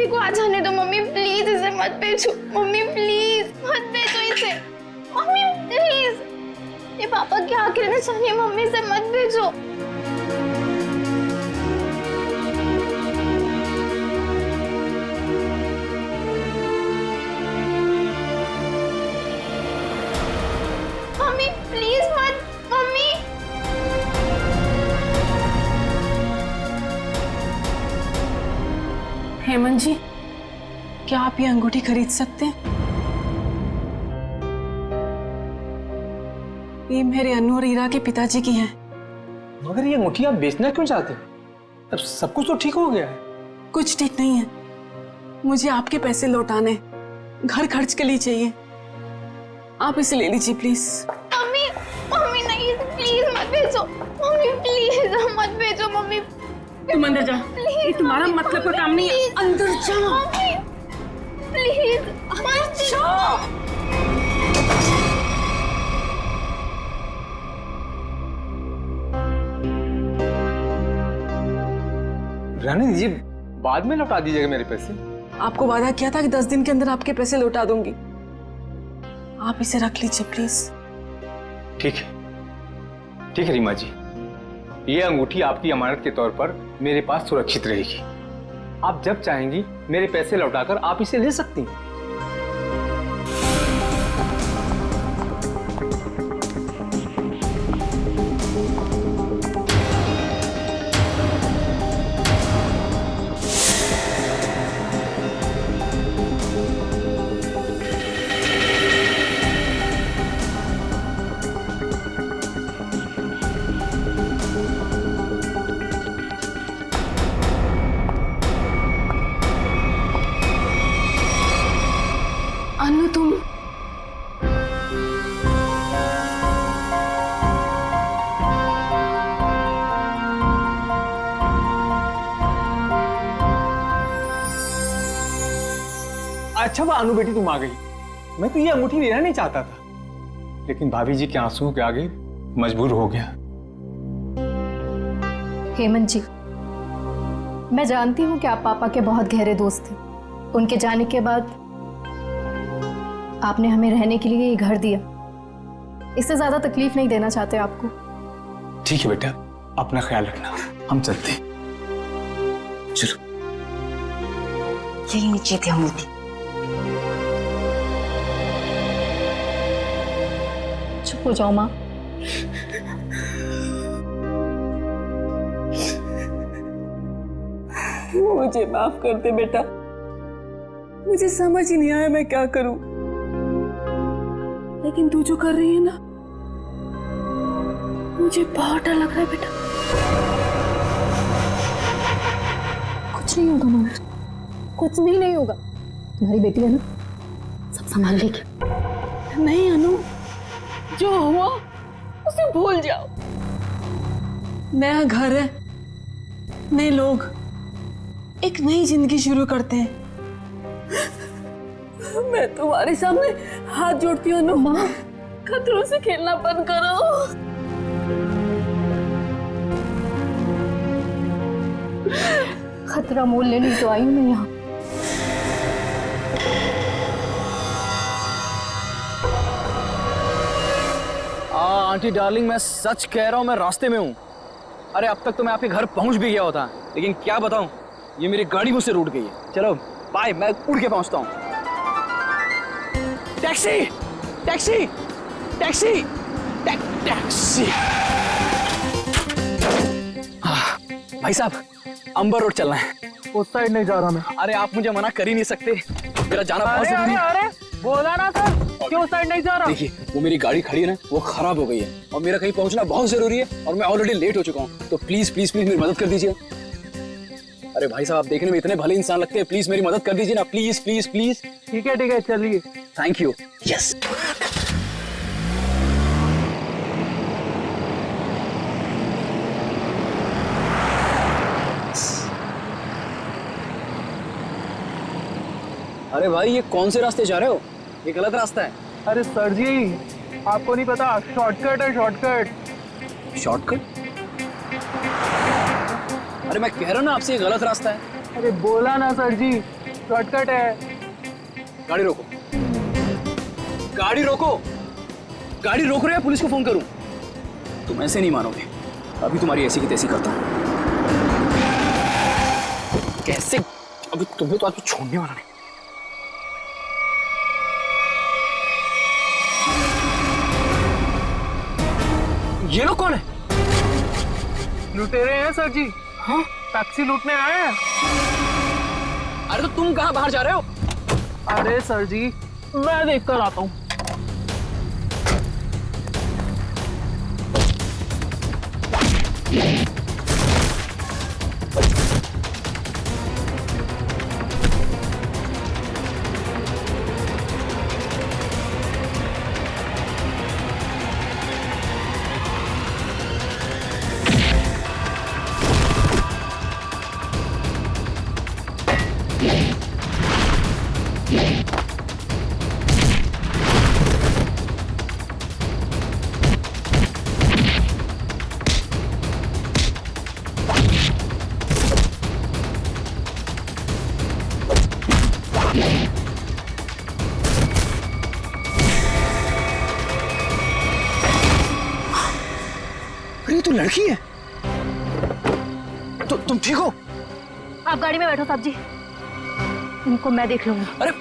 को आ जाने दो मम्मी, प्लीज इसे मत भेजो मम्मी, प्लीज मत भेजो इसे मम्मी, प्लीज। ये पापा क्या कहना चाहिए मम्मी, से मत भेजो। मम्मी प्लीज मत, मम्मी। हेमंत जी, क्या आप ये अंगूठी खरीद सकते हैं? ये मेरे अनु और ईरा के पिताजी की है। मगर ये अंगूठी आप बेचना क्यों चाहते हो? अब सब कुछ तो ठीक हो गया है। कुछ ठीक नहीं है, मुझे आपके पैसे लौटाने, घर खर्च के लिए चाहिए। आप इसे ले लीजिए प्लीज। मम्मी मम्मी नहीं, प्लीज मत भेजो मम्मी, प्लीज मत भेजो मम्मी। तुम अंदर जा, ये तुम्हारा मतलब का काम नहीं है। अंदर जा मम्मी, प्लीज मत जाओ। रहने दीजिए, बाद में लौटा दीजिएगा मेरे पैसे। आपको वादा किया था कि 10 दिन के अंदर आपके पैसे लौटा दूंगी। आप इसे रख लीजिए प्लीज। ठीक है रीमा जी, ये अंगूठी आपकी अमानत के तौर पर मेरे पास सुरक्षित रहेगी। आप जब चाहेंगी मेरे पैसे लौटाकर आप इसे ले सकती हैं। अनु तुम अच्छा वो अनु बेटी तुम आ गई। मैं तो ये अंगूठी लेना नहीं चाहता था, लेकिन भाभी जी के आंसुओं के आगे मजबूर हो गया। हेमंत जी, मैं जानती हूँ कि आप पापा के बहुत गहरे दोस्त थे। उनके जाने के बाद आपने हमें रहने के लिए ये घर दिया। इससे ज्यादा तकलीफ नहीं देना चाहते आपको। ठीक है बेटा, अपना ख्याल रखना, हम चलते हैं। चलो। यही नीचे थी अंगूठी। चुप हो जाओ माँ। मुझे माफ कर दे बेटा, मुझे समझ ही नहीं आया मैं क्या करूं। लेकिन तू जो कर रही है ना, मुझे बहुत डर लग रहा है बेटा। कुछ नहीं होगा मामा, कुछ भी नहीं होगा। तुम्हारी बेटी है ना, सब संभाल लेगी। नहीं अनु, जो हुआ उसे भूल जाओ। नया घर है, नए लोग, एक नई जिंदगी शुरू करते हैं। मैं तुम्हारे सामने हाथ जोड़ती हूँ अनु, माँ खतरों से खेलना बंद करो। खतरा मोल लेने तो आई हूँ मैं यहाँ। आंटी डार्लिंग, मैं सच कह रहा हूँ, मैं रास्ते में हूँ। अरे अब तक तो मैं आपके घर पहुँच भी गया होता, लेकिन क्या बताऊँ, ये मेरी गाड़ी मुझसे रूठ गई है। चलो बाय, मैं उड़ के पहुँचता हूँ। Taxi taxi taxi taxi. भाई साहब, अंबर रोड चलना है। उस साइड नहीं जा रहा मैं। अरे आप मुझे मना कर ही नहीं सकते, मेरा जाना बहुत जरूरी है। अरे बोला ना सर, क्यों साइड नहीं जा रहा? देखिए, वो मेरी गाड़ी खड़ी है ना, वो खराब हो गई है और मेरा कहीं पहुंचना बहुत जरूरी है और मैं ऑलरेडी लेट हो चुका हूँ। तो प्लीज प्लीज प्लीज मेरी मदद कर दीजिए। अरे भाई साहब, आप देखने में इतने भले इंसान लगते हैं, प्लीज मेरी मदद कर दीजिए ना, प्लीज प्लीज प्लीज। ठीक है चलिए। Thank you. यस। अरे भाई, ये कौन से रास्ते जा रहे हो? ये गलत रास्ता है। अरे सर जी, आपको नहीं पता, शॉर्टकट है शॉर्टकट। शॉर्टकट? अरे मैं कह रहा हूं ना आपसे, ये गलत रास्ता है। अरे बोला ना सर जी, शॉर्टकट है। गाड़ी रोको, गाड़ी रोको, गाड़ी रोक रहे हैं, पुलिस को फोन करूं? तुम ऐसे नहीं मानोगे, अभी तुम्हारी ऐसी की तैसी करता हूं। कैसे? अभी तुम्हें तो आज छोड़ने वाला नहीं। ये लोग कौन है? लुटेरे हैं सर जी। हाँ? टैक्सी लूटने आए हैं। अरे तो तुम कहाँ बाहर जा रहे हो? अरे सर जी, मैं देख कर आता हूँ। अरे तो लड़की है। तो तुम ठीक हो? आप गाड़ी में बैठो साहब जी, इनको मैं देख लूंगी। अरे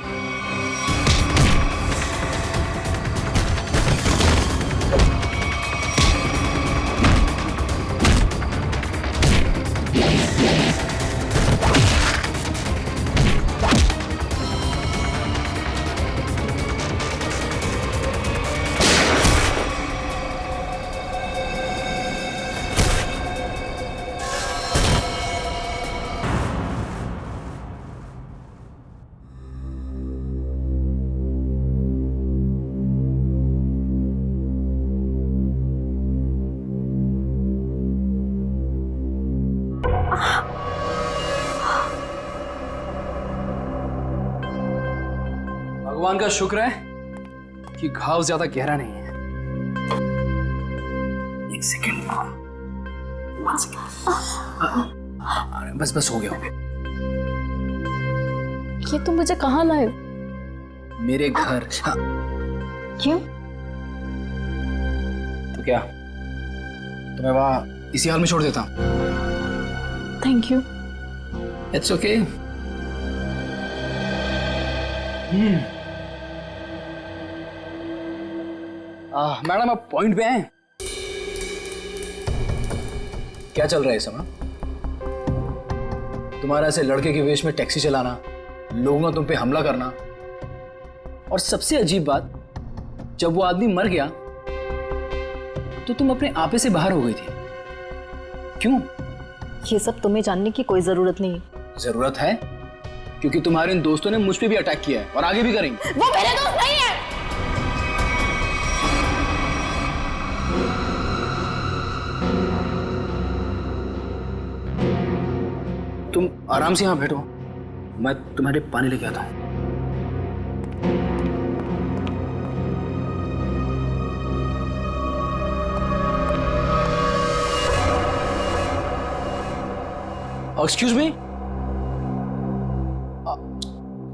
भगवान का शुक्र है कि घाव ज्यादा गहरा नहीं है। एक सेकेंड, बस बस हो गया। ये तुम मुझे कहाँ लाए? मेरे घर। हाँ। क्यों? तो क्या तुम्हें वहां इसी हाल में छोड़ देता? Thank you. It's okay. Madam आप पॉइंट पे हैं? क्या चल रहा है इस समय? तुम्हारा ऐसे लड़के के वेश में टैक्सी चलाना, लोगों ने तुम पे हमला करना, और सबसे अजीब बात, जब वो आदमी मर गया तो तुम अपने आपे से बाहर हो गई थी। क्यों? ये सब तुम्हें जानने की कोई जरूरत नहीं है। जरूरत है, क्योंकि तुम्हारे इन दोस्तों ने मुझ पे भी अटैक किया है और आगे भी करेंगे। वो मेरे दोस्त नहीं है। तुम आराम से यहाँ बैठो, मैं तुम्हारे पानी लेके आता हूँ। एक्सक्यूज मी,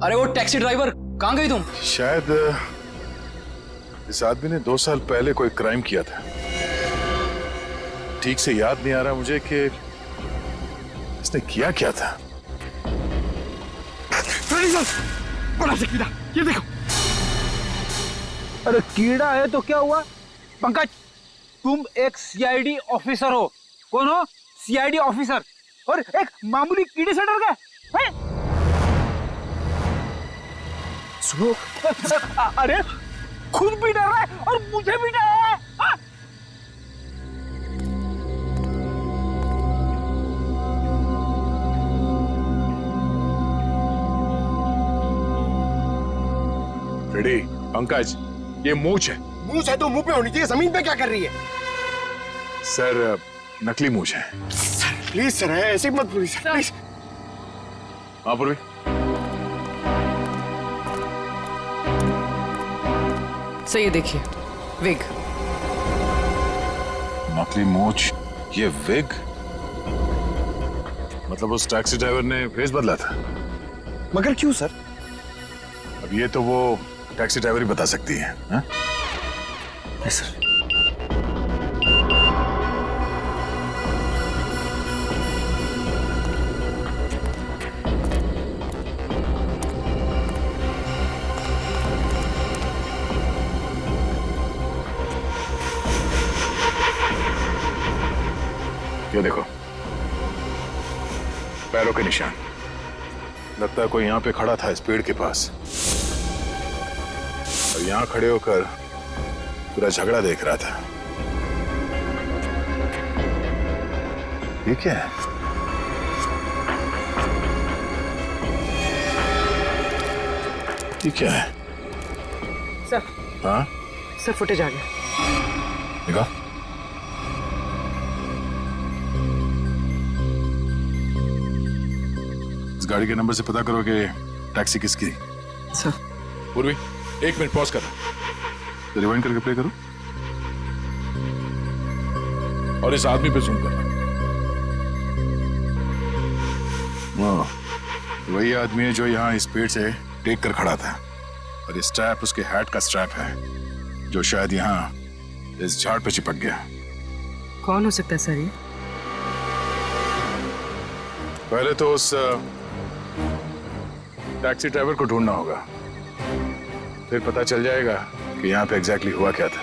अरे वो टैक्सी ड्राइवर, कहाँ गई तुम? शायद इस आदमी ने 2 साल पहले कोई क्राइम किया था। ठीक से याद नहीं आ रहा मुझे कि इसने किया क्या था। बड़ा सा कीड़ा, ये देखो। अरे कीड़ा है तो क्या हुआ? पंकज, तुम एक सीआईडी ऑफिसर हो। कौन हो? सीआईडी ऑफिसर, और एक मामूली कीड़े से डर गए? सुनो, अरे खुद भी डर रहा है और मुझे भी डर रहा है। हाँ? रेडी पंकज, ये मूंछ है। मूंछ है तो मुंह पे होनी चाहिए, जमीन पे क्या कर रही है? सर नकली मूंछ है। प्लीज सर, ऐसे मत बोलिए सर, प्लीज। हाँ पूर्वी, सर ये देखिए, विग। नकली मूंछ, ये विग? मतलब उस टैक्सी ड्राइवर ने भेस बदला था? मगर क्यों सर? अब ये तो वो टैक्सी ड्राइवर ही बता सकती है, हाँ? Yes sir. ये देखो, पैरों के निशान। लगता है कोई यहाँ पे खड़ा था इस पेड़ के पास और यहाँ खड़े होकर पूरा झगड़ा देख रहा था। ये क्या है? ये क्या है? सर, हाँ, सर फुटेज आ गया। देखा? इस गाड़ी के नंबर से पता करो कि टैक्सी किसकी। सर। पूर्वी, 1 मिनट पॉज करना, तो रिवाइंड करके प्ले करो और इस आदमी पे जूम करना। हाँ, वही आदमी है जो यहाँ इस पेड़ से टेक कर खड़ा था और इस स्ट्रैप उसके हैट का स्ट्रैप है जो शायद यहाँ इस झाड़ पे चिपक गया। कौन हो सकता है सर ये? पहले तो उस टैक्सी ड्राइवर को ढूंढना होगा, फिर पता चल जाएगा कि यहाँ पे एग्जैक्टली हुआ क्या था।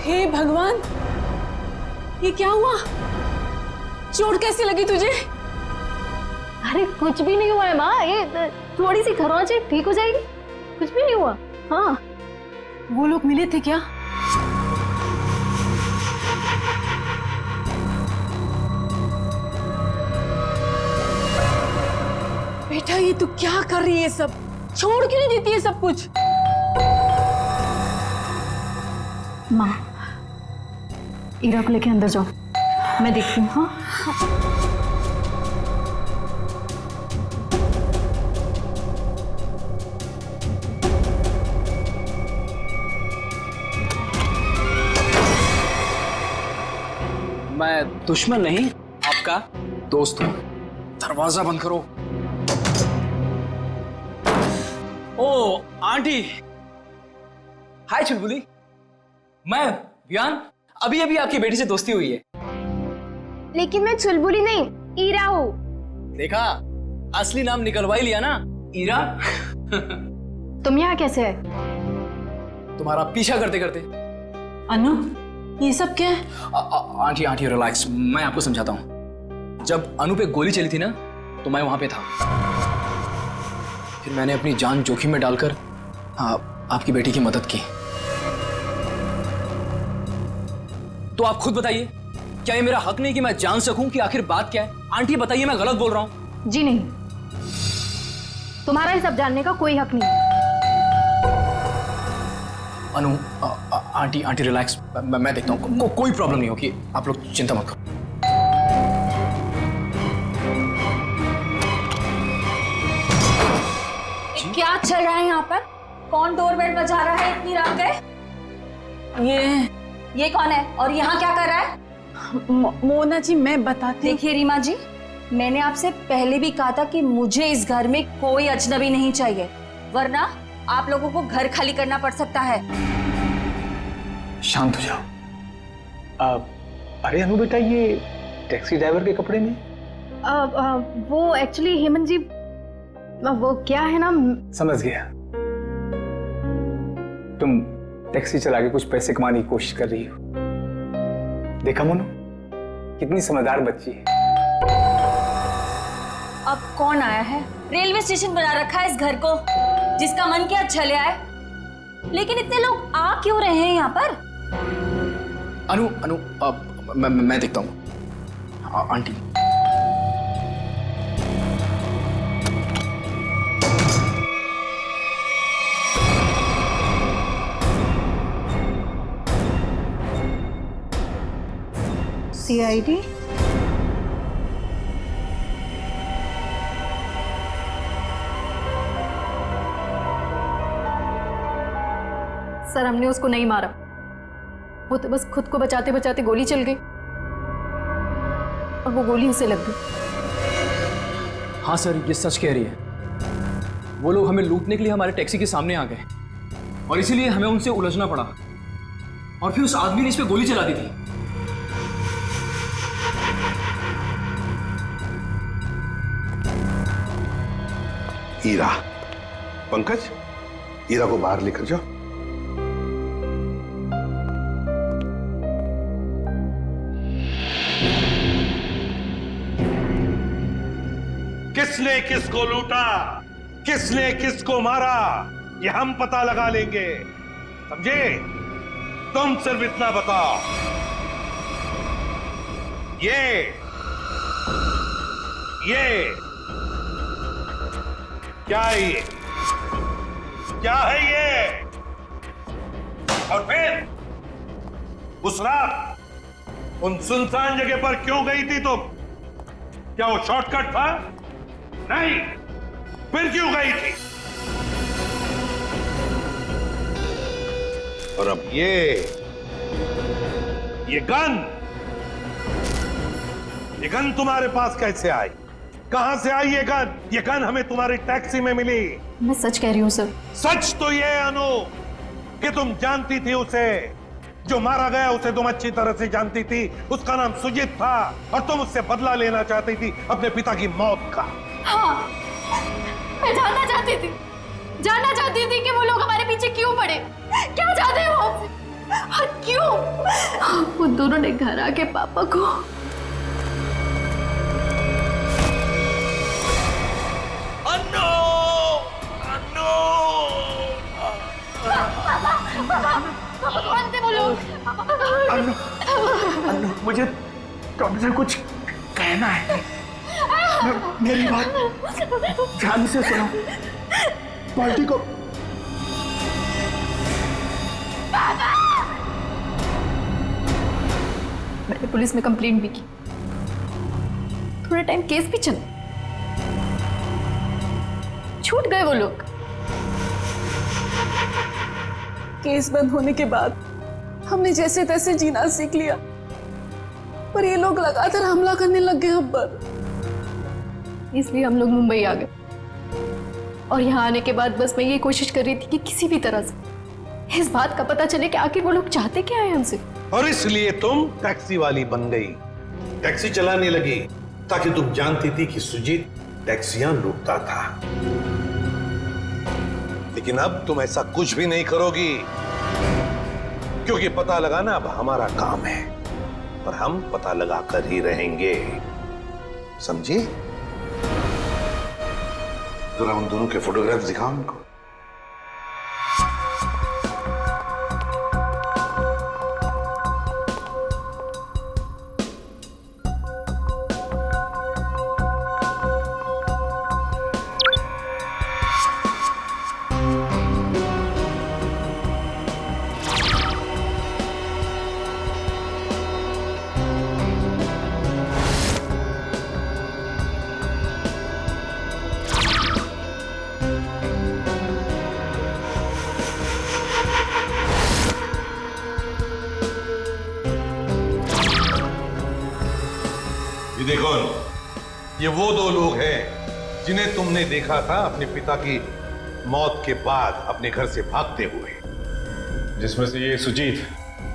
हे भगवान, ये क्या हुआ? चोट कैसे लगी तुझे? अरे कुछ भी नहीं हुआ है माँ, ये थोड़ी सी खरोंच है, ठीक हो जाएगी, कुछ भी नहीं हुआ। हाँ, वो लोग मिले थे क्या? बेटा ये तू क्या कर रही है? सब छोड़ क्यों नहीं देती है सब कुछ? माँ, ईरा को लेके अंदर जाओ, मैं देखती हूँ। हाँ, मैं दुश्मन नहीं, आपका दोस्त हूं। दरवाजा बंद करो। ओ आंटी, हाय चुलबुली। मैं वियान, अभी अभी आपकी बेटी से दोस्ती हुई है। लेकिन मैं चुलबुली नहीं, ईरा हूँ। देखा, असली नाम निकलवा ही लिया ना, ईरा। तुम यहाँ कैसे आए? तुम्हारा पीछा करते करते। अनु, ये सब क्या है? आंटी आंटी रिलैक्स, मैं आपको समझाता हूँ। जब अनु पे गोली चली थी ना, तो मैं वहां पे था। फिर मैंने अपनी जान जोखिम में डालकर आपकी बेटी की मदद की। तो आप खुद बताइए, क्या ये मेरा हक नहीं कि मैं जान सकूं कि आखिर बात क्या है? आंटी बताइए, मैं गलत बोल रहा हूं? जी नहीं, तुम्हारा ये सब जानने का कोई हक नहीं। अनु, आंटी आंटी रिलैक्स, मैं देखता हूँ। कोई प्रॉब्लम नहीं होगी, आप लोग चिंता मत करो। क्या चल रहा है यहाँ पर? कौन डोरबेल बजा रहा है इतनी रात गए? ये कौन है और यहाँ क्या कर रहा है? मोना जी, मैं बताती हूँ। देखिए रीमा जी, मैंने आपसे पहले भी कहा था कि मुझे इस घर में कोई अजनबी नहीं चाहिए, वरना आप लोगों को घर खाली करना पड़ सकता है। शांत हो जाओ। अरे अनु बेटा, ये टैक्सी ड्राइवर के कपड़े में? वो एक्चुअली हेमंत जी, वो क्या है ना। समझ गया, तुम टैक्सी चला के कुछ पैसे कमाने की कोशिश कर रही हो। देखा मोनू, कितनी समझदार बच्ची है। अब कौन आया है? रेलवे स्टेशन बना रखा है इस घर को, जिसका मन किया चले आए। लेकिन इतने लोग आ क्यों रहे हैं यहाँ पर? अनु अनु, मैं देखता हूँ। Aunty, CID? सर हमने उसको नहीं मारा, वो तो बस खुद को बचाते बचाते गोली चल गई और वो गोली उसे लग गई। हाँ सर, ये सच कह रही है। वो लोग हमें लूटने के लिए हमारे टैक्सी के सामने आ गए और इसीलिए हमें उनसे उलझना पड़ा और फिर उस आदमी ने इस पे गोली चला दी थी। हीरा, पंकज, हीरा को बाहर लेकर जाओ। किसने किसको लूटा, किसने किसको मारा, ये हम पता लगा लेंगे, समझे? तुम सिर्फ इतना बताओ, ये क्या है? ये क्या है ये? और फिर उस रात उन सुनसान जगह पर क्यों गई थी तुम? क्या वो शॉर्टकट था? नहीं, फिर क्यों गई थी? और अब ये गन तुम्हारे पास कैसे आई? कहां से आई ये गन? ये गन हमें तुम्हारी टैक्सी में मिली। मैं सच कह रही हूँ सर। सच तो ये है अनु कि तुम जानती थी उसे, जो मारा गया उसे तुम अच्छी तरह से जानती थी। उसका नाम सुजीत था और तुम उससे बदला लेना चाहती थी अपने पिता की मौत का। हाँ, मैं जानना चाहती थी कि वो लोग हमारे पीछे क्यों पड़े, क्या चाहते हैं वो हमसे और क्यों। वो दोनों ने घर आके पापा को कौन थे वो लोग? अन्नू, मुझे तुमसे कुछ कहना है। मेरी बात ध्यान से सुनो। पार्टी को मैंने पुलिस में कंप्लेंट भी की, थोड़ा टाइम केस भी चला, छूट गए वो लोग। केस बंद होने के बाद हमने जैसे तैसे जीना सीख लिया, पर ये लोग लगातार हमला करने लग गए हम पर। इसलिए हम लोग मुंबई आ गए और यहाँ आने के बाद बस मैं ये कोशिश कर रही थी कि किसी भी तरह से इस बात का पता चले कि आखिर वो लोग चाहते क्या है हमसे। और इसलिए तुम टैक्सी वाली बन गई, टैक्सी चलाने लगी, ताकि तुम जानती थी कि सुजीत टैक्सियां लूटता था। लेकिन अब तुम ऐसा कुछ भी नहीं करोगी, क्योंकि पता लगाना अब हमारा काम है और हम पता लगा कर ही रहेंगे, समझी? जरा उन दोनों के फोटोग्राफ्स दिखाओ उनको। देखो, ये वो दो लोग हैं जिन्हें तुमने देखा था अपने पिता की मौत के बाद अपने घर से भागते हुए। जिसमें से ये सुजीत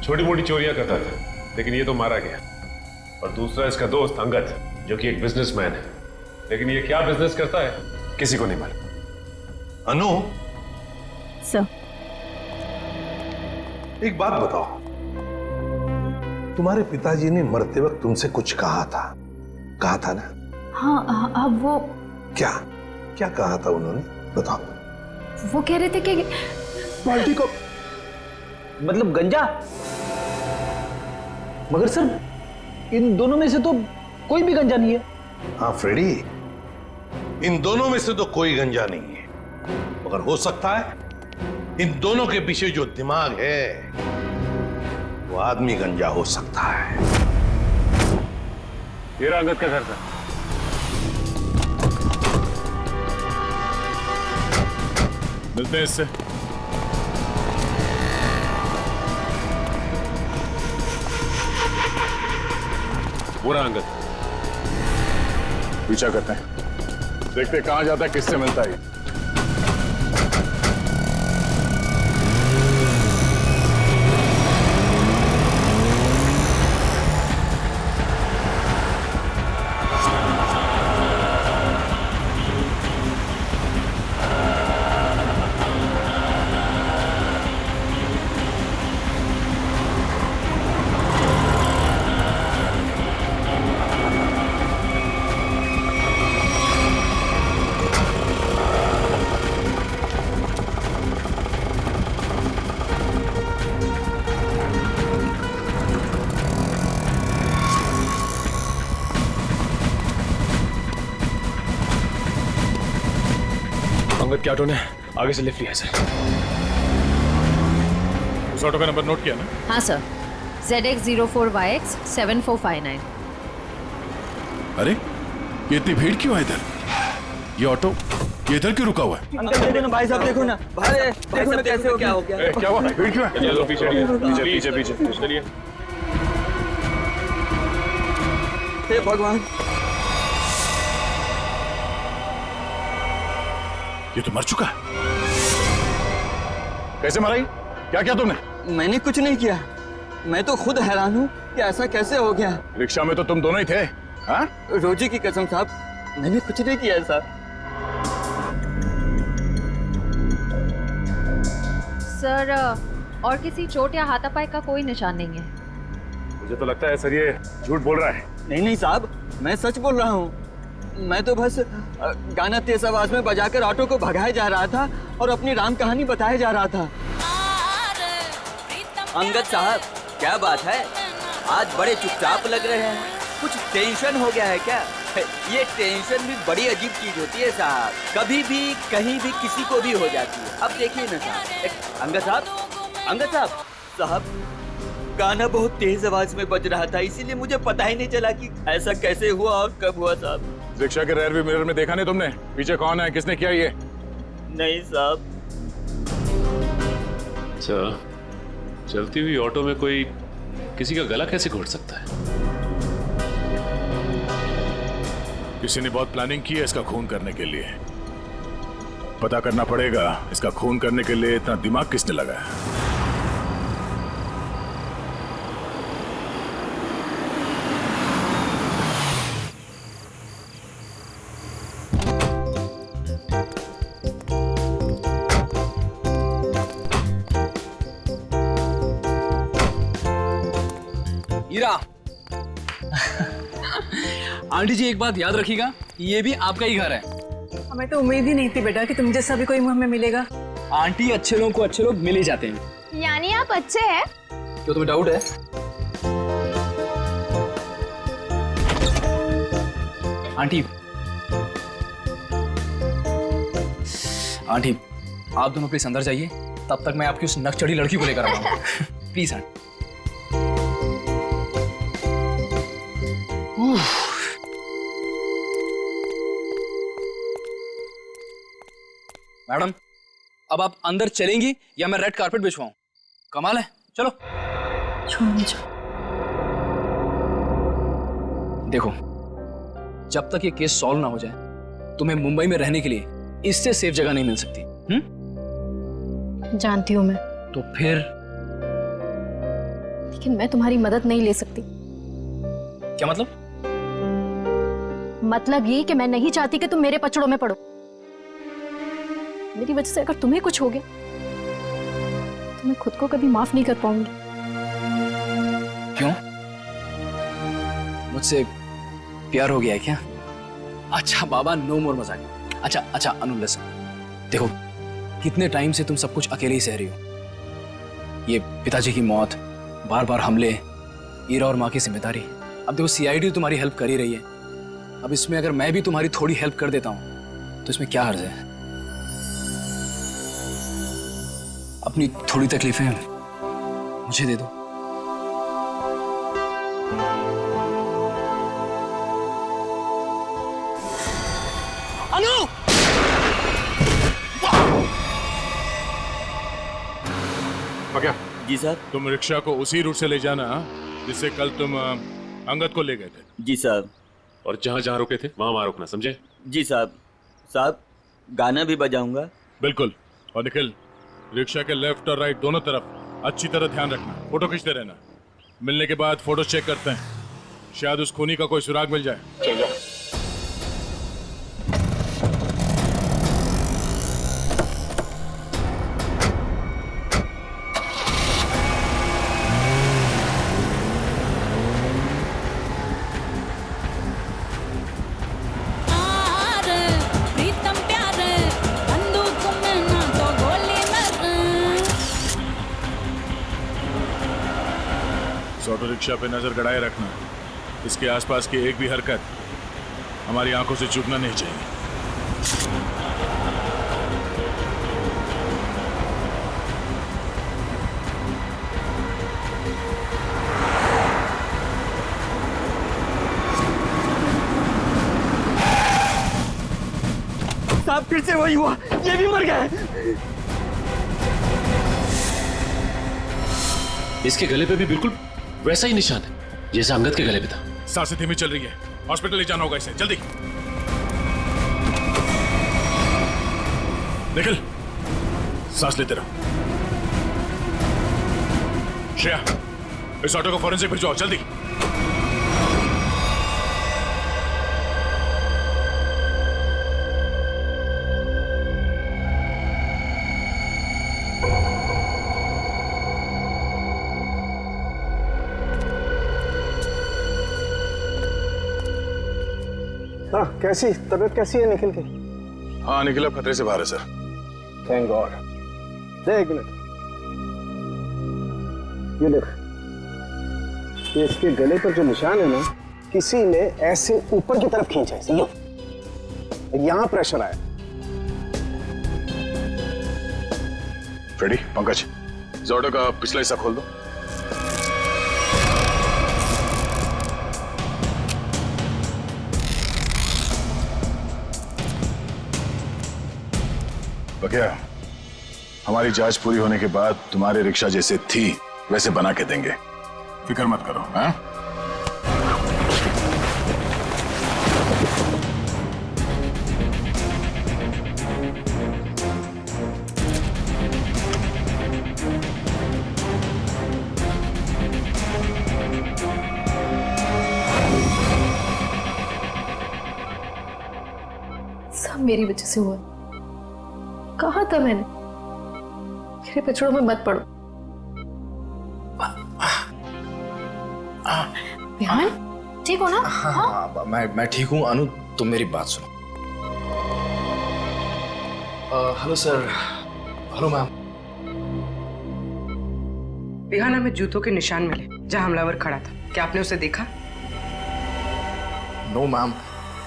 छोटी मोटी चोरियां करता था, लेकिन ये तो मारा गया। और दूसरा इसका दोस्त अंगद, जो कि एक बिजनेसमैन है, लेकिन ये क्या बिजनेस करता है किसी को नहीं मालूम। अनु सर, एक बात बताओ, तुम्हारे पिताजी ने मरते वक्त तुमसे कुछ कहा था ना? हाँ, अब वो क्या क्या कहा था उन्होंने, बताओ। वो कह रहे थे कि पार्टी को मतलब गंजा। मगर सर, इन दोनों में से तो कोई भी गंजा नहीं है। हाँ फ्रेडी, इन दोनों में से तो कोई गंजा नहीं है, मगर हो सकता है इन दोनों के पीछे जो दिमाग है वो आदमी गंजा हो सकता है। तेरा अंगद का घर था। मिलते हैं इससे। वो रहा अंगद। पीछा करते हैं, देखते हैं कहां जाता है, किससे मिलता है। अंगद के ऑटो ने आगे से लिफ्ट लिया है सर। उस ऑटो का नंबर नोट किया ना? हाँ सर, ZX04YX 7459। अरे ये इतनी भीड़ क्यों है इधर? ये ऑटो ये इधर क्यों रुका हुआ है? अंकल देखो ना भाई साहब, देखो ना भाई देखो ना कैसे हो, क्या हो गया? क्या हुआ? भीड़ क्यों है? चलो पीछे पीछे पीछे पीछे चलिए। हे भगवान, ये तो मर चुका है। कैसे मरा ये? क्या किया तुमने? मैंने कुछ नहीं किया। मैं तो खुद हैरान हूँ कि ऐसा कैसे हो गया। रिक्शा में तो तुम दोनों ही थे। हाँ? रोजी की कसम साहब, मैंने कुछ नहीं किया है साहब। सर, और किसी चोट या हाथापाई का कोई निशान नहीं है। मुझे तो लगता है सर ये झूठ बोल रहा है। नहीं साहब, मैं सच बोल रहा हूँ। मैं तो बस गाना तेज आवाज में बजाकर ऑटो को भगाया जा रहा था और अपनी राम कहानी बताया जा रहा था। अंगद साहब, क्या बात है, आज बड़े चुपचाप लग रहे हैं। कुछ टेंशन हो गया है क्या? ये टेंशन भी बड़ी अजीब चीज होती है साहब, कभी भी कहीं भी किसी को भी हो जाती है। अब देखिए ना साहब, अंगद साहब, गाना बहुत तेज आवाज में बज रहा था, इसीलिए मुझे पता ही नहीं चला कि ऐसा कैसे हुआ और कब हुआ साहब। रिक्शा के रेयर व्यू मिरर में देखा नहीं तुमने? पीछे कौन है, किसने किया ये? नहीं साहब। अच्छा, चलती हुई ऑटो में कोई किसी का गला कैसे घोट सकता है? किसी ने बहुत प्लानिंग की है इसका खून करने के लिए। पता करना पड़ेगा इसका खून करने के लिए इतना दिमाग किसने लगाया। हीरा आंटी जी, एक बात याद रखिएगा, ये भी आपका ही घर है। हमें तो उम्मीद ही नहीं थी बेटा कि तुम जैसा भी कोई हमें मिलेगा। आंटी, अच्छे लोगों को अच्छे लोग मिल ही जाते हैं। यानी आप अच्छे हैं? क्यों, तुम्हें डाउट है? आंटी आप दोनों प्लीज अंदर जाइए, तब तक मैं आपकी उस नकचढ़ी लड़की को लेकर आऊंगा। Please aunty. मैडम, अब आप अंदर चलेंगी या मैं रेड कारपेट बिछवाऊं? कमाल है, चलो। देखो, जब तक ये केस सॉल्व ना हो जाए, तुम्हें मुंबई में रहने के लिए इससे सेफ जगह नहीं मिल सकती। जानती हूँ मैं, तो फिर? लेकिन मैं तुम्हारी मदद नहीं ले सकती। क्या मतलब? मतलब ये कि मैं नहीं चाहती कि तुम मेरे पचड़ों में पड़ो। मेरी वजह से अगर तुम्हें कुछ हो गया तो मैं खुद को कभी माफ नहीं कर पाऊंगी। क्यों? मुझसे प्यार हो गया है क्या? अच्छा बाबा, नो मोर मजाक। अच्छा अनु, लिसन, देखो कितने टाइम से तुम सब कुछ अकेले ही सह रही हो। ये पिताजी की मौत, बार बार हमले, ईरा और माँ की जिम्मेदारी। अब देखो CID तुम्हारी हेल्प कर ही रही है। अब इसमें अगर मैं भी तुम्हारी थोड़ी हेल्प कर देता हूँ तो इसमें क्या हर्ज है? अपनी थोड़ी तकलीफें मुझे दे दो। अनु! क्या? जी सर। तुम रिक्शा को उसी रूट से ले जाना जिससे कल तुम अंगद को ले गए थे। जी साहब। और जहां जहां रुके थे वहां वहां रुकना, समझे? जी साहब। साहब गाना भी बजाऊंगा। बिल्कुल। और निखिल, रिक्शा के लेफ्ट और राइट दोनों तरफ अच्छी तरह ध्यान रखना, फोटो खींचते रहना। मिलने के बाद फोटो चेक करते हैं, शायद उस खूनी का कोई सुराग मिल जाए। चल जाओ। ऑटो रिक्शा पे नजर गड़ाए रखना, इसके आसपास की एक भी हरकत हमारी आंखों से चूकना नहीं चाहिए। साहब फिर से वही हुआ, ये भी मर गए। इसके गले पे भी बिल्कुल वैसा ही निशान है जैसा अंगद के गले पे था। सांसें धीमी चल रही है, हॉस्पिटल ले जाना होगा इसे, जल्दी। निखिल, सांस लेते रहो। श्रेया, इस ऑटो को फॉरेंसिक भिजवाओ, जल्दी। हाँ, कैसी तबीयत कैसी है निखिल की? हाँ, निखिल अब खतरे से बाहर है सर। Thank God. दे एक मिनट, ये देख, ये इसके गले पर जो निशान है ना, किसी ने ऐसे ऊपर की तरफ खींचा है, यहां प्रेशर आया। फ्रेडी, पंकज, इस ऑटो का पिछला हिस्सा खोल दो। बकिया, हमारी जांच पूरी होने के बाद तुम्हारे रिक्शा जैसे थी वैसे बना के देंगे, फिक्र मत करो। हाँ? सब मेरी वजह से हुआ। कहा था मैंने, मेरे पचड़ों में मत पड़ो। बिहान, ठीक हो ना? हाँ, मैं ठीक हूँ। अनु, तुम मेरी बात सुनो। Hello sir. Hello ma'am. Bihaan, हमें जूतों के निशान मिले जहां हमलावर खड़ा था। क्या आपने उसे देखा? नो मैम,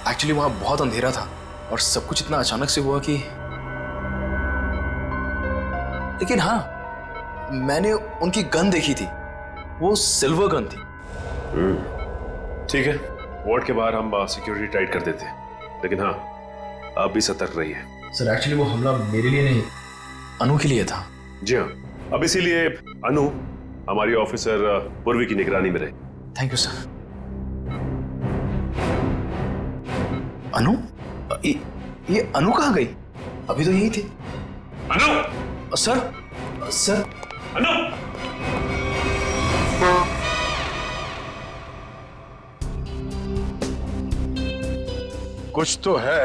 एक्चुअली वहां बहुत अंधेरा था और सब कुछ इतना अचानक से हुआ कि, लेकिन हाँ, मैंने उनकी गन देखी थी, वो सिल्वर गन थी। ठीक है, वार्ड के बाहर हम सिक्योरिटी टाइट कर देते हैं, लेकिन हाँ, आप भी सतर्क रहिए। सर एक्चुअली वो हमला मेरे लिए नहीं, अनु के लिए था। जी हाँ, अब इसीलिए अनु हमारी ऑफिसर पूर्वी की निगरानी में रहे। Thank you sir. अनु, ये अनु कहाँ गई? अभी तो यही थी। अनु! सर। अनु! कुछ तो है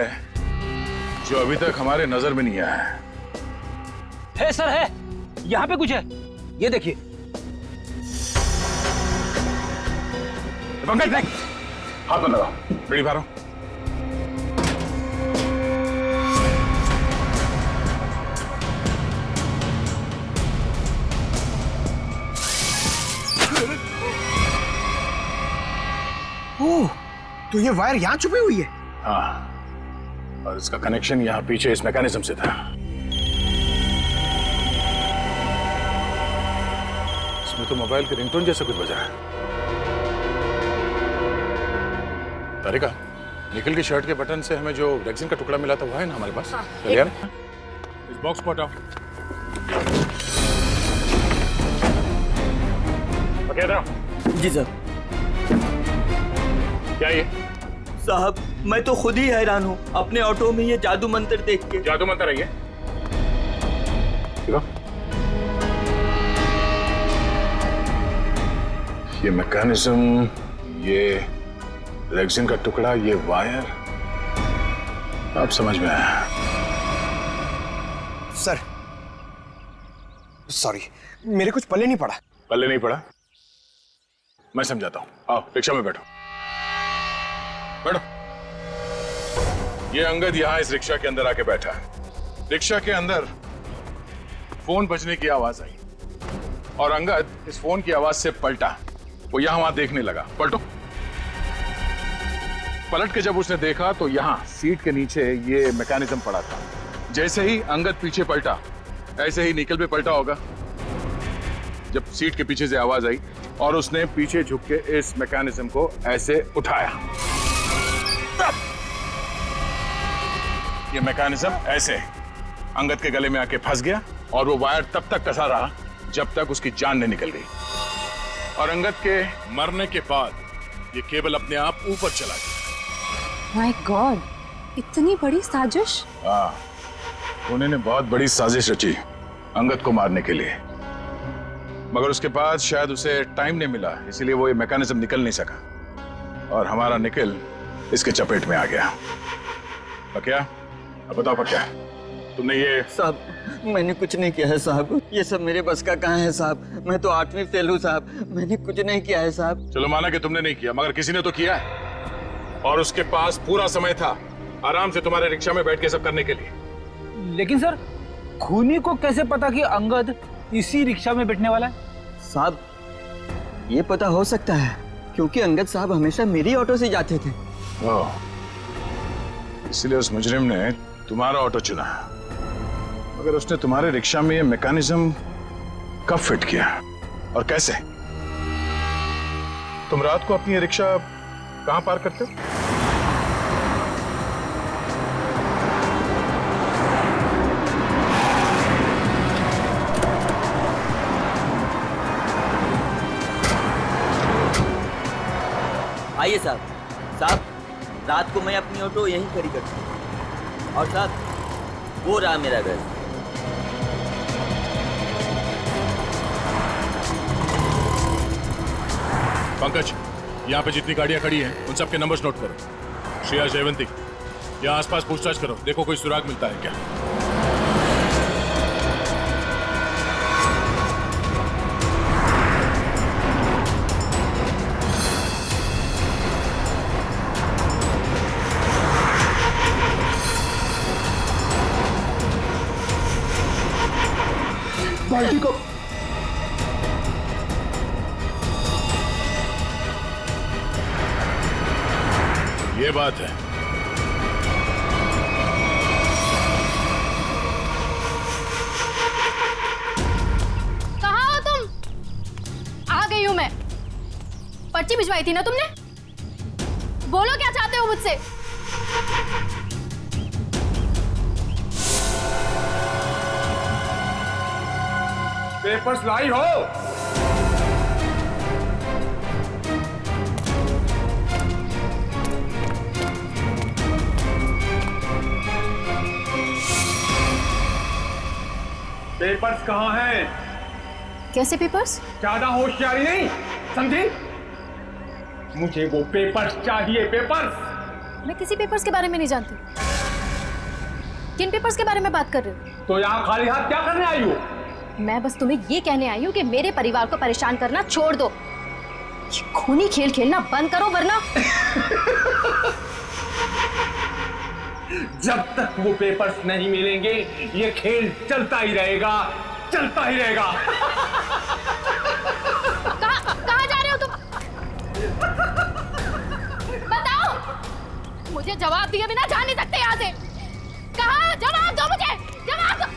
जो अभी तक हमारे नजर में नहीं आया है। सर, है यहाँ पे कुछ है, ये देखिए। पंकज देख, हाथ में लगाओ, बीड़ी मारो। तो ये वायर यहाँ छुपी हुई है? हाँ, और इसका कनेक्शन यहाँ पीछे इस मैकेनिज्म से था। इसमें तो मोबाइल के रिंगटोन जैसा कुछ बजा है। तारिका, निखिल की शर्ट के बटन से हमें जो रेक्सिन का टुकड़ा मिला था वो है ना हमारे पास? चलिए ना, इस बॉक्स को हटाओ। जी सर। क्या ये? साहब मैं तो खुद ही हैरान हूँ अपने ऑटो में ये जादू मंत्र देख के। जादू मंत्र है ये? देखो। ये मैकेनिज्म, ये रेक्सिन का टुकड़ा, ये वायर, अब समझ में आया। सर सॉरी, मेरे कुछ पल्ले नहीं पड़ा। पल्ले नहीं पड़ा? मैं समझाता हूं, आओ रिक्शा में बैठो। बैठो। ये अंगद यहां इस रिक्शा के अंदर आके बैठा है। रिक्शा के अंदर फोन बजने की आवाज आई और अंगद इस फोन की आवाज से पलटा। वो यहां वहां देखने लगा। पलटो। पलट के जब उसने देखा तो यहां सीट के नीचे ये मैकेनिज्म पड़ा था। जैसे ही अंगद पीछे पलटा, ऐसे ही निकल पे पलटा होगा जब सीट के पीछे से आवाज आई और उसने पीछे झुक के इस मैकेनिज्म को ऐसे उठाया। ये मैकेनिज्म ऐसे अंगद के गले में आके फंस गया और वो वायर तब तक कसा रहा जब तक उसकी जान नहीं निकल गई। और अंगद के मरने के बाद ये केबल अपने आप ऊपर चला गया। माय गॉड, इतनी बड़ी साजिश। हाँ, उन्होंने बहुत बड़ी साजिश रची अंगद को मारने के लिए, मगर उसके बाद शायद उसे टाइम नहीं मिला, इसीलिए वो ये मैकेनिज्म निकल नहीं सका और हमारा निकल इसके चपेट में आ गया। पक्या, अब बताओ पक्या, तुमने ये? साहब मैंने कुछ नहीं किया है साहब, ये सब मेरे बस का कहाँ है साहब, मैं तो 8वीं फेल हूँ साहब, मैंने कुछ नहीं किया है साहब। चलो माना कि तुमने नहीं किया, मगर किसी ने तो किया है और उसके पास पूरा समय था आराम से तुम्हारे रिक्शा में बैठ के सब करने के लिए। लेकिन सर, खूनी को कैसे पता कि अंगद इसी रिक्शा में बैठने वाला है? साहब ये पता हो सकता है क्योंकि अंगद साहब हमेशा मेरी ऑटो से जाते थे। ओह, इसलिए उस मुजरिम ने तुम्हारा ऑटो चुना। मगर उसने तुम्हारे रिक्शा में ये मैकेनिज्म कब फिट किया और कैसे? तुम रात को अपनी रिक्शा कहां पार्क करते हो? आइए साहब, रात को मैं अपनी ऑटो यहीं खड़ी करता हूँ और साहब वो रहा मेरा घर। पंकज, यहाँ पे जितनी गाड़ियाँ खड़ी हैं उन सबके नंबर्स नोट करो। श्रेया, जयवंती, यहाँ आसपास पूछताछ करो, देखो कोई सुराग मिलता है क्या। बाल्टी को ये बात है। कहाँ हो तुम? आ गई हूं मैं। पर्ची भिजवाई थी ना तुमने? बोलो क्या चाहते हो मुझसे? पेपर्स लाई हो? पेपर्स कहाँ हैं? कैसे पेपर्स? ज्यादा होशियारी नहीं, समझी? मुझे वो पेपर्स चाहिए, पेपर्स। मैं किसी पेपर्स के बारे में नहीं जानती। किन पेपर्स के बारे में बात कर रहे हो? तो यहाँ खाली हाथ क्या करने आई हो? मैं बस तुम्हें ये कहने आई हूँ कि मेरे परिवार को परेशान करना छोड़ दो। ये खूनी खेल खेलना बंद करो वरना जब तक वो पेपर्स नहीं मिलेंगे ये खेल चलता ही रहेगा, चलता ही रहेगा। कहाँ जा रहे हो तुम? बताओ, मुझे जवाब दिए बिना जा नहीं सकते यहाँ से। कहाँ? जवाब दो मुझे, जवाब दो।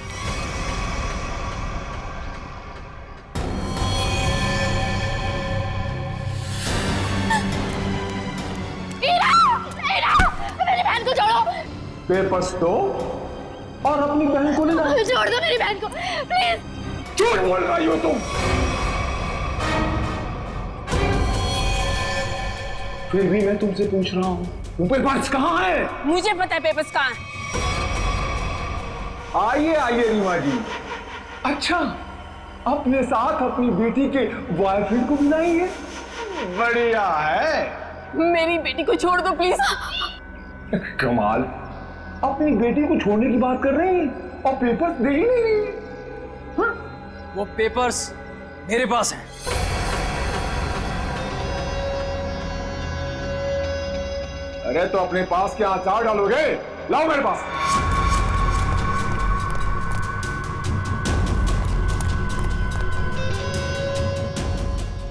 मेरी बहन को छोड़ो। पेपर्स दो और अपनी बहन को ले जाओ। छोड़ दो मेरी बहन को, प्लीज। झूठ बोल रही हो तुम। फिर भी मैं तुमसे पूछ रहा हूँ, पेपर्स कहाँ है? मुझे पता है पेपर्स कहाँ है। आइए आइए रीमा जी। अच्छा, अपने साथ अपनी बेटी के बॉयफ्रेंड को बुलाएंगे? बढ़िया है। मेरी बेटी को छोड़ दो प्लीज। कमाल, अपनी बेटी को छोड़ने की बात कर रही हैं और पेपर्स दे ही नहीं रही। वो पेपर्स मेरे पास हैं। अरे तो अपने पास क्या अचार डालोगे? लाओ मेरे पास।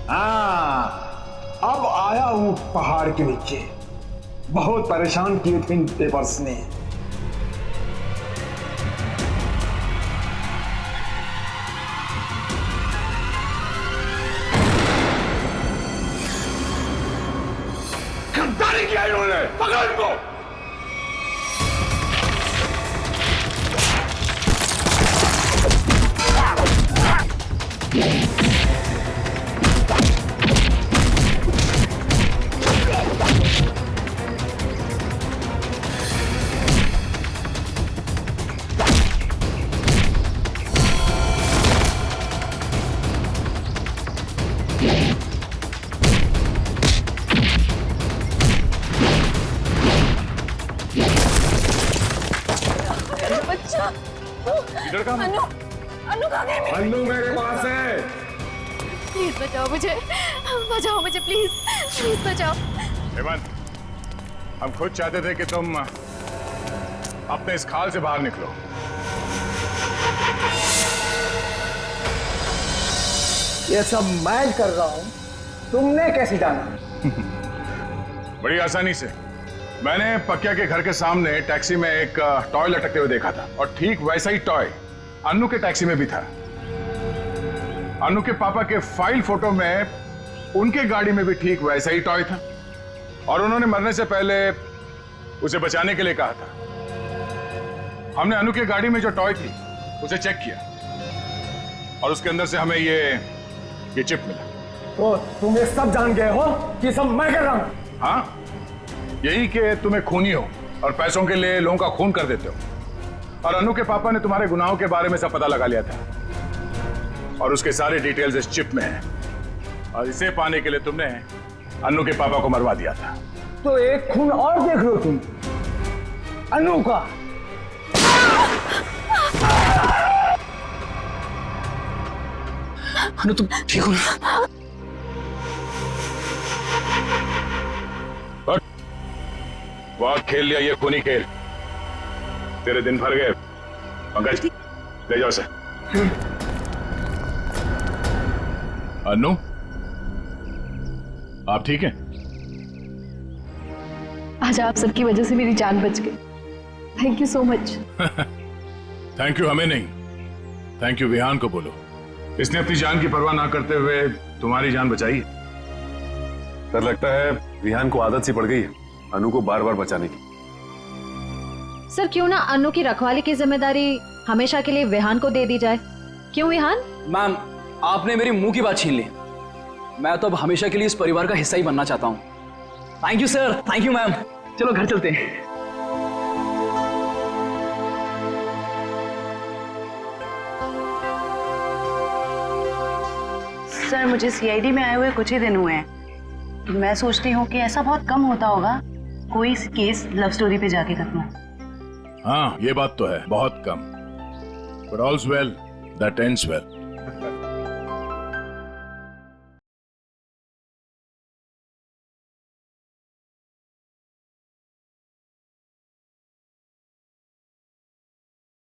हाँ, अब आया हूं पहाड़ के नीचे। बहुत परेशान किए थे इन पेपर्स ने। गद्दारी किया इन्होंने, पकड़ो इनको। अनु, अनु कहाँ गई? अन्नू मेरे पास है। प्लीज बचाओ मुझे, बचाओ मुझे, प्लीज प्लीज बचाओ। हेमंत, हम खुद चाहते थे कि तुम अपने इस खाल से बाहर निकलो। ये सब मैं कर रहा हूं, तुमने कैसे जाना? बड़ी आसानी से। मैंने पकिया के घर के सामने टैक्सी में एक टॉय लटकते हुए देखा था और ठीक वैसा ही टॉय अन्नू के टैक्सी में भी था। अन्नू के पापा के फाइल फोटो में उनके गाड़ी में भी ठीक वैसा ही टॉय था और उन्होंने मरने से पहले उसे बचाने के लिए कहा था। हमने अन्नू के गाड़ी में जो टॉय थी उसे चेक किया और उसके अंदर से हमें ये चिप मिला। तो तुम ये सब जान गए हो कि सब मैं कर रहा हूं? हाँ, यही कि तुम्हें खूनी हो और पैसों के लिए लोगों का खून कर देते हो। और अनु के पापा ने तुम्हारे गुनाहों के बारे में सब पता लगा लिया था और उसके सारे डिटेल्स इस चिप में हैं और इसे पाने के लिए तुमने अनु के पापा को मरवा दिया था। तो एक खून और देख लो तुम, अनु का। अनु तुम ठीक हो ना? बहुत खेल लिया ये खूनी खेल, तेरे दिन भर गए। पंकज, ले जाओ उसे। अनु, आप ठीक हैं? आज आप सबकी वजह से मेरी जान बच गई। Thank you so much. Thank you हमें नहीं, थैंक यू विहान को बोलो। इसने अपनी जान की परवाह ना करते हुए तुम्हारी जान बचाई। सर, लगता है विहान को आदत सी पड़ गई है अनु को बार बार बचाने की। सर, क्यों ना अनु की रखवाली की जिम्मेदारी हमेशा के लिए विहान को दे दी जाए? क्यों विहान? मैम, आपने मेरी मुंह की बात छीन ली। मैं तो अब हमेशा के लिए इस परिवार का हिस्सा ही बनना चाहता हूँ। Thank you sir, thank you ma'am. चलो घर चलते हैं। सर, मुझे सीआईडी में आए हुए कुछ ही दिन हुए हैं। मैं सोचती हूँ कि ऐसा बहुत कम होता होगा कोई केस लव स्टोरी पे जाके खत्म हो। हाँ, ये बात तो है, बहुत कम। But all's well that ends well.